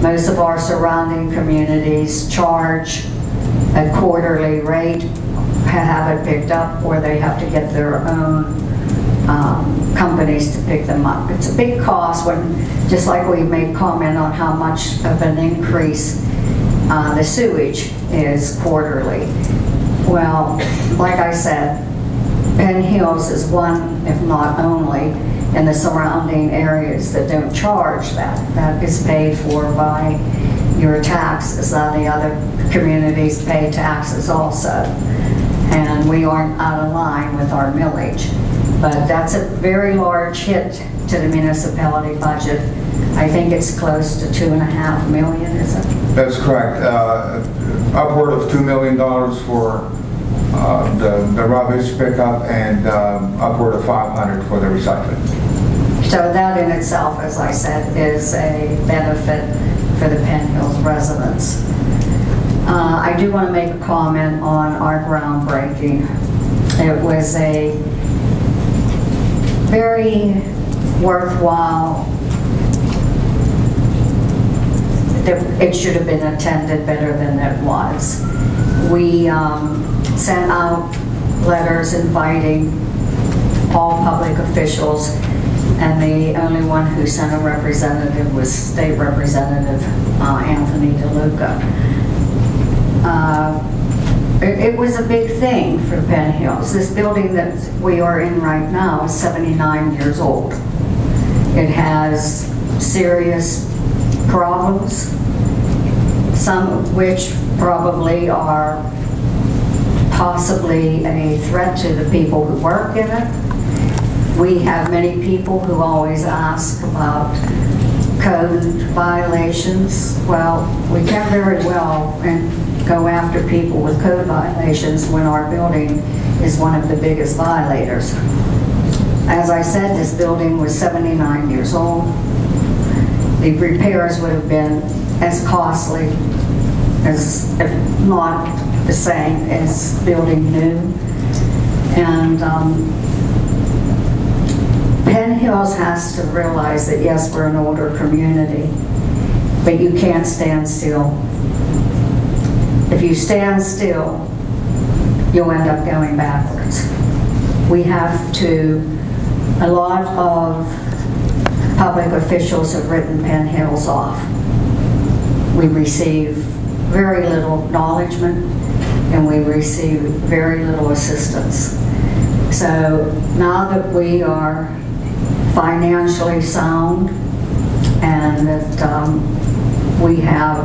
Most of our surrounding communities charge a quarterly rate, have it picked up, or they have to get their own companies to pick them up. It's a big cost when, just like we made comment on how much of an increase the sewage is quarterly. Well, like I said, Penn Hills is one, if not only, in the surrounding areas that don't charge that. That is paid for by your taxes. The other communities pay taxes also. And we aren't out of line with our millage. But that's a very large hit to the municipality budget. I think it's close to $2.5 million, is it? That's correct. Upward of $2 million for the rubbish pickup, and upward of $500 for the recycling. So that in itself, as I said, is a benefit for the Penn Hills residents. I do want to make a comment on our groundbreaking. It was a very worthwhile, it should have been attended better than it was. We sent out letters inviting all public officials, and the only one who sent a representative was State Representative Anthony DeLuca. It was a big thing for Penn Hills. This building that we are in right now is 79 years old. It has serious problems, some of which probably are possibly a threat to the people who work in it. We have many people who always ask about code violations. Well, we can't very well go after people with code violations when our building is one of the biggest violators. As I said, this building was 79 years old. The repairs would have been as costly as, if not the same, as building new. And Penn Hills has to realize that yes, we're an older community, but you can't stand still. If you stand still, you'll end up going backwards. We have to, a lot of public officials have written Penn Hills off. We receive very little acknowledgement, and we receive very little assistance. So now that we are financially sound and that we have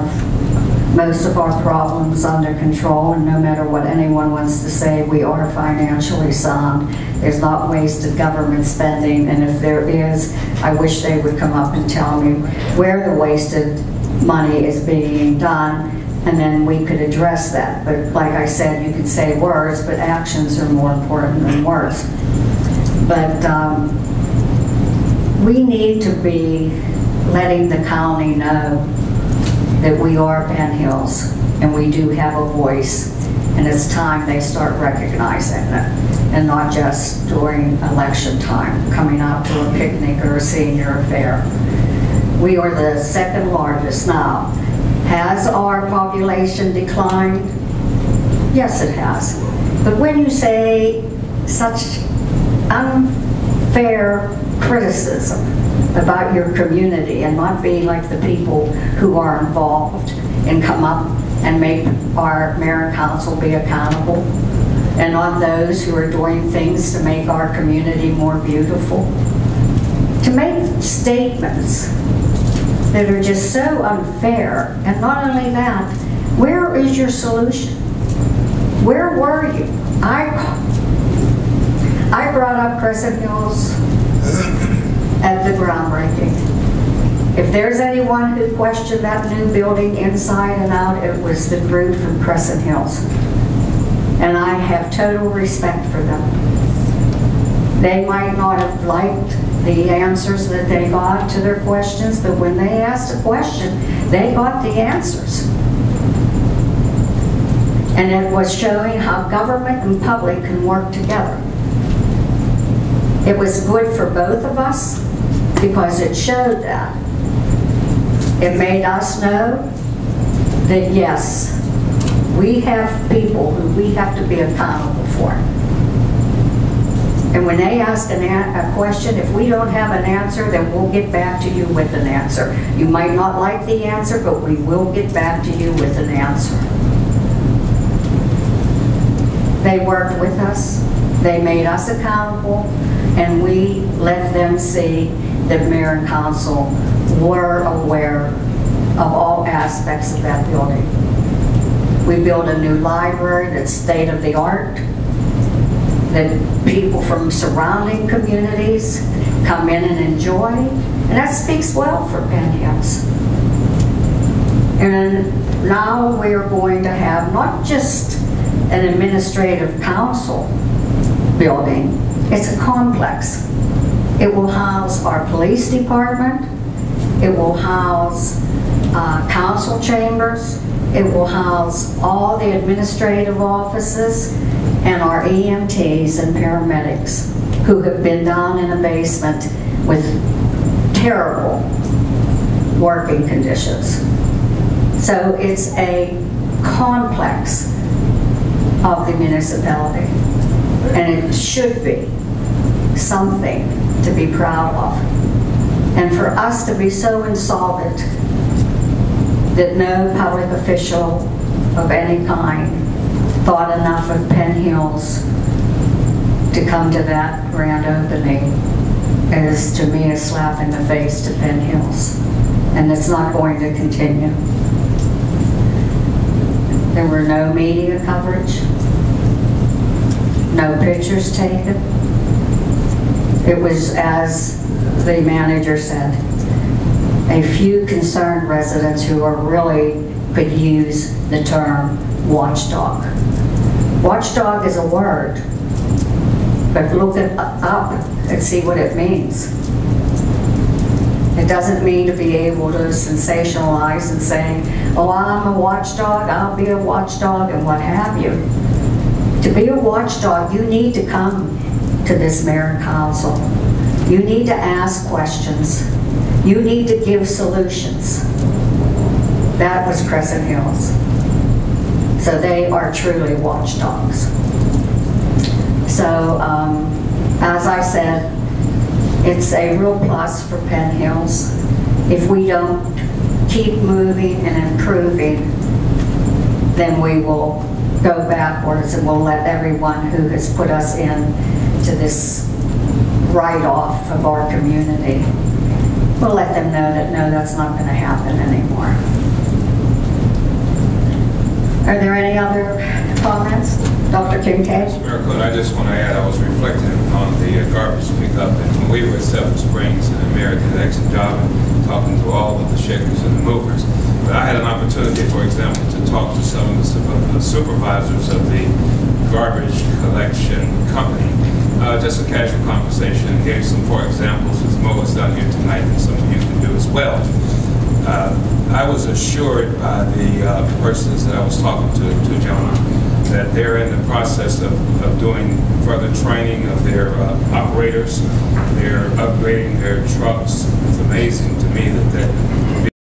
most of our problems under control, and no matter what anyone wants to say, we are financially sound. There's not wasted government spending, and if there is, I wish they would come up and tell me where the wasted money is being done, and then we could address that. But like I said, you can say words, but actions are more important than words. But we need to be letting the county know that we are Penn Hills and we do have a voice, and it's time they start recognizing it, and not just during election time, coming out to a picnic or a senior affair. We are the second largest now. Has our population declined? Yes, it has. But when you say such unfair criticism about your community and not be like the people who are involved and come up and make our mayor and council be accountable, and not those who are doing things to make our community more beautiful. To make statements that are just so unfair, and not only that, where is your solution? Where were you? I brought up Crescent Hills at the groundbreaking. If there's anyone who questioned that new building inside and out, it was the group from Crescent Hills. And I have total respect for them. They might not have liked the answers that they got to their questions, but when they asked a question, they got the answers. And it was showing how government and public can work together. It was good for both of us because it showed that. It made us know that yes, we have people who we have to be accountable for. And when they ask a question, if we don't have an answer, then we'll get back to you with an answer. You might not like the answer, but we will get back to you with an answer. They worked with us, they made us accountable, and we let them see that mayor and council were aware of all aspects of that building. We built a new library that's state-of-the-art, that people from surrounding communities come in and enjoy, and that speaks well for Penn Hills. And now we are going to have not just an administrative council building, it's a complex. It will house our police department, it will house council chambers, it will house all the administrative offices and our EMTs and paramedics who have been down in the basement with terrible working conditions. So it's a complex of the municipality, and it should be something to be proud of. And for us to be so insolvent that no public official of any kind thought enough of Penn Hills to come to that grand opening is, to me, a slap in the face to Penn Hills. And it's not going to continue. There were no media coverage, no pictures taken. It was, as the manager said, a few concerned residents who are really could use the term watchdog. Watchdog is a word, but look it up and see what it means. It doesn't mean to be able to sensationalize and say, oh, I'm a watchdog, I'll be a watchdog, and what have you. To be a watchdog, you need to come to this mayor and council. You need to ask questions. You need to give solutions. That was Crescent Hills. So they are truly watchdogs. So, as I said, it's a real plus for Penn Hills. If we don't keep moving and improving, then we will go backwards, and we'll let everyone who has put us in to this write-off of our community, we'll let them know that no, that's not going to happen anymore. Are there any other comments? Dr. Kincaid? Mayor Cook, I just want to add, I was reflecting on the garbage pickup, and when we were at Seven Springs, and the mayor did an excellent job in talking to all of the shakers and the movers. But I had an opportunity, for example, to talk to some of the supervisors of the garbage collection company. Just a casual conversation, and gave some, for examples, as Mo has done here tonight, and some of you can do as well. I was assured by the persons that I was talking to Jonah, that they're in the process of doing further training of their operators. They're upgrading their trucks. It's amazing to me that